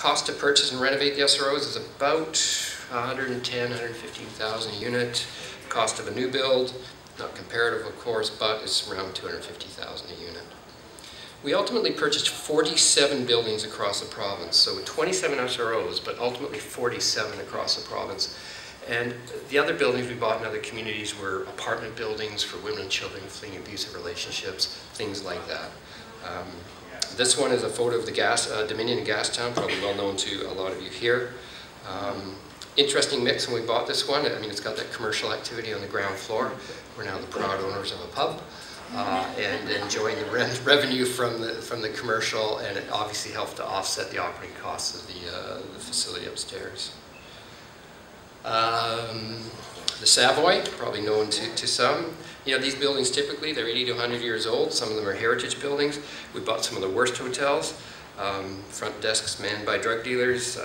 Cost to purchase and renovate the SROs is about 110, 115,000 a unit. Cost of a new build, not comparative of course, but it's around 250,000 a unit. We ultimately purchased 47 buildings across the province, so 27 SROs, but ultimately 47 across the province. And the other buildings we bought in other communities were apartment buildings for women and children fleeing abusive relationships, things like that. This one is a photo of the Dominion in Gastown, probably well known to a lot of you here. Interesting mix when we bought this one. I mean, it's got that commercial activity on the ground floor. We're now the proud owners of a pub and enjoying the revenue from the commercial, and it obviously helped to offset the operating costs of the facility upstairs. The Savoy, probably known to some. You know, these buildings typically, they're 80 to 100 years old. Some of them are heritage buildings. We bought some of the worst hotels. Front desks manned by drug dealers.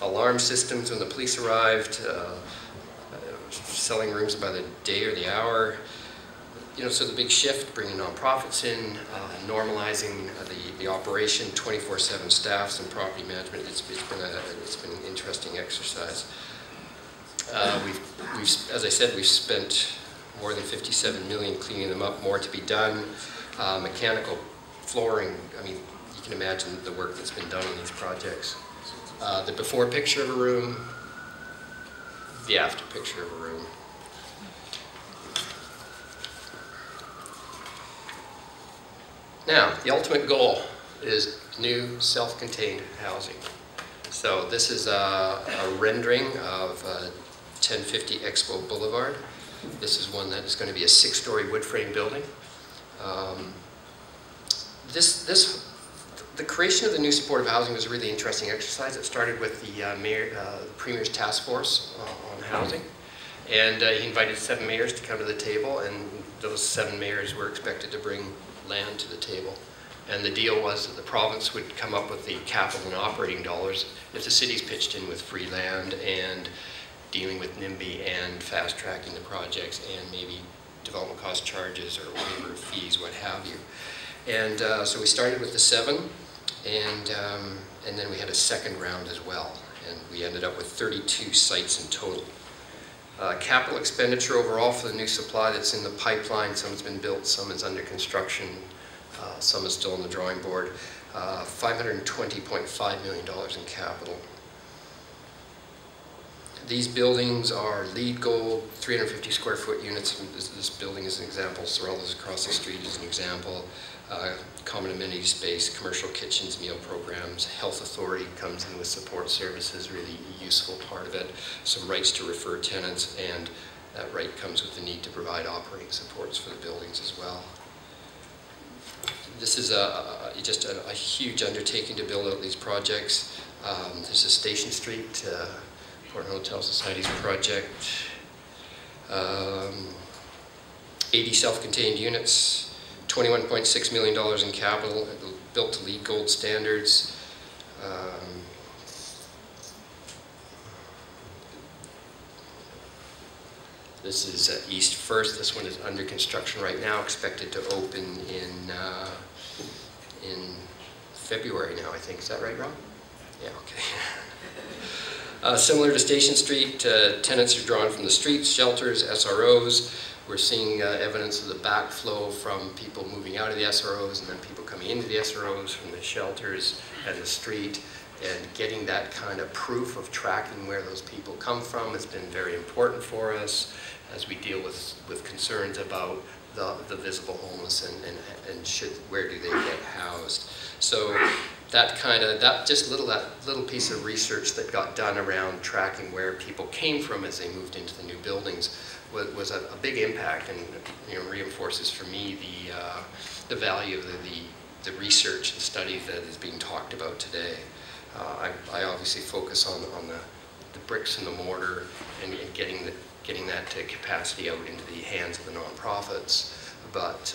Alarm systems when the police arrived. Selling rooms by the day or the hour. You know, so the big shift, bringing nonprofits in, normalizing the operation, 24/7 staffs and property management. It's been an interesting exercise. As I said, we've spent more than 57 million cleaning them up, more to be done. Mechanical flooring, I mean, you can imagine the work that's been done on these projects. The before picture of a room, the after picture of a room. Now, the ultimate goal is new self-contained housing. So this is a rendering of 1050 Expo Boulevard. This is one that is going to be a 6-story wood frame building. The creation of the new supportive housing was a really interesting exercise. It started with the Premier's Task Force on housing. And he invited 7 mayors to come to the table, and those 7 mayors were expected to bring land to the table. And the deal was that the province would come up with the capital and operating dollars if the cities pitched in with free land and dealing with NIMBY and fast-tracking the projects and maybe development cost charges or waiver of fees, what have you. And so we started with the 7, and then we had a second round as well. And we ended up with 32 sites in total. Capital expenditure overall for the new supply that's in the pipeline, some has been built, some is under construction, some is still on the drawing board, $520.5 million in capital. These buildings are LEED Gold, 350 square foot units. This building is an example. Sorello's across the street is an example. Common amenity space, commercial kitchens, meal programs. Health Authority comes in with support services, really useful part of it. Some rights to refer tenants, and that right comes with the need to provide operating supports for the buildings as well. This is just a huge undertaking to build out these projects. This is Station Street, Portland Hotel Society's project. 80 self-contained units, $21.6 million in capital, built to LEED Gold standards. This is East First. This one is under construction right now, expected to open in February now, I think. Is that right, Rob? Yeah, okay. Similar to Station Street, tenants are drawn from the streets, shelters, SROs. We're seeing evidence of the backflow from people moving out of the SROs and then people coming into the SROs from the shelters and the street, and getting that kind of proof of tracking where those people come from has been very important for us as we deal with concerns about the visible homeless and where do they get housed. So that little piece of research that got done around tracking where people came from as they moved into the new buildings was a big impact, and reinforces for me the value of the research and study that is being talked about today. I obviously focus on the bricks and the mortar and getting that capacity out into the hands of the nonprofits. But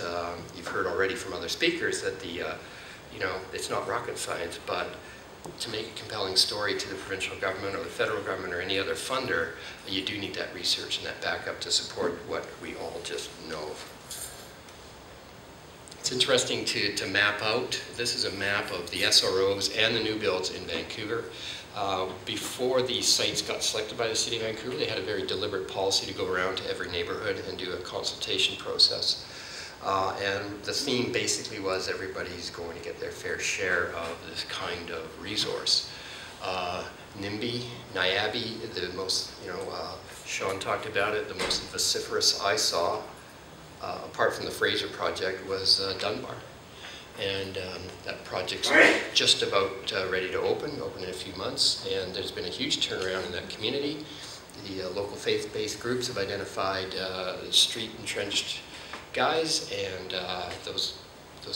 you've heard already from other speakers that it's not rocket science, but to make a compelling story to the provincial government or the federal government or any other funder, you do need that research and that backup to support what we all just know. It's interesting to map out. This is a map of the SROs and the new builds in Vancouver. Before these sites got selected by the City of Vancouver, they had a very deliberate policy to go around to every neighborhood and do a consultation process. And the theme basically was everybody's going to get their fair share of this kind of resource. NIMBY, NIABI, the most, Sean talked about it, the most vociferous I saw, apart from the Fraser project, was Dunbar. And that project's just about ready to open in a few months, and there's been a huge turnaround in that community. The local faith-based groups have identified street entrenched guys, and those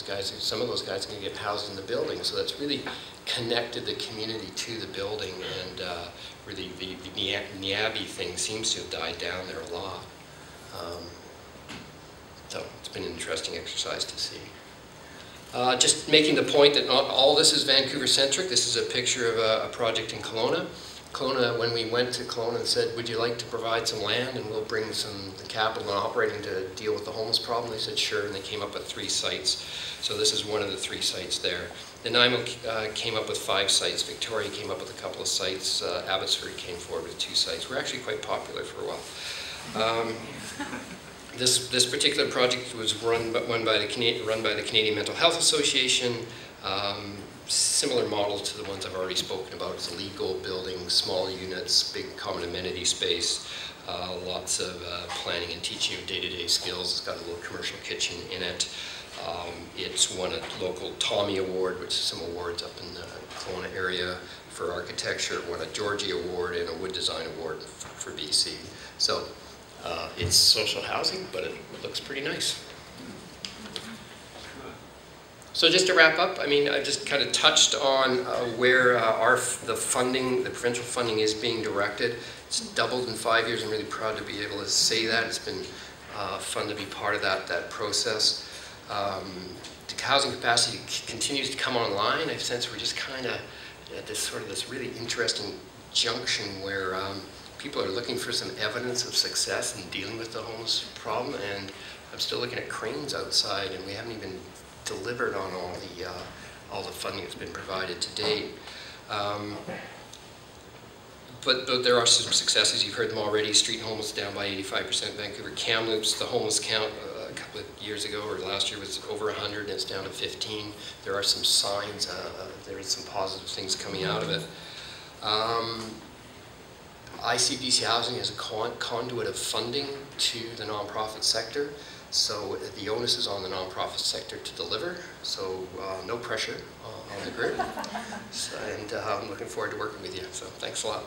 guys, some of those guys are going to get housed in the building, so that's really connected the community to the building, and really the NIABI thing seems to have died down there a lot. So it's been an interesting exercise to see. Just making the point that not all this is Vancouver-centric. This is a picture of a project in Kelowna. Kelowna, when we went to Kelowna and said, would you like to provide some land and we'll bring the capital and operating to deal with the homeless problem, they said sure, and they came up with 3 sites. So this is one of the 3 sites there. Nanaimo came up with 5 sites. Victoria came up with a couple of sites. Abbotsford came forward with 2 sites. We're actually quite popular for a while. This particular project was run by the Canadian Mental Health Association. Similar model to the ones I've already spoken about. It's a legal building, small units, big common amenity space, lots of planning and teaching of day-to-day skills. It's got a little commercial kitchen in it. It's won a local Tommy Award, which is some awards up in the Kelowna area for architecture. It won a Georgie Award and a Wood Design Award for BC. So it's social housing, but it looks pretty nice. So just to wrap up, I mean, I just kind of touched on where the provincial funding is being directed. It's doubled in 5 years. I'm really proud to be able to say that. It's been fun to be part of that process. The housing capacity continues to come online. I sense we're just kind of at this really interesting junction where people are looking for some evidence of success in dealing with the homeless problem, and I'm still looking at cranes outside, and we haven't even delivered on all the funding that's been provided to date. But there are some successes. You've heard them already. Street homeless down by 85%. Vancouver Kamloops, the homeless count a couple of years ago or last year was over 100, and it's down to 15. There are some signs. There are some positive things coming out of it. ICBC Housing is a conduit of funding to the nonprofit sector. So the onus is on the nonprofit sector to deliver, so no pressure on the group. And I'm looking forward to working with you, so thanks a lot.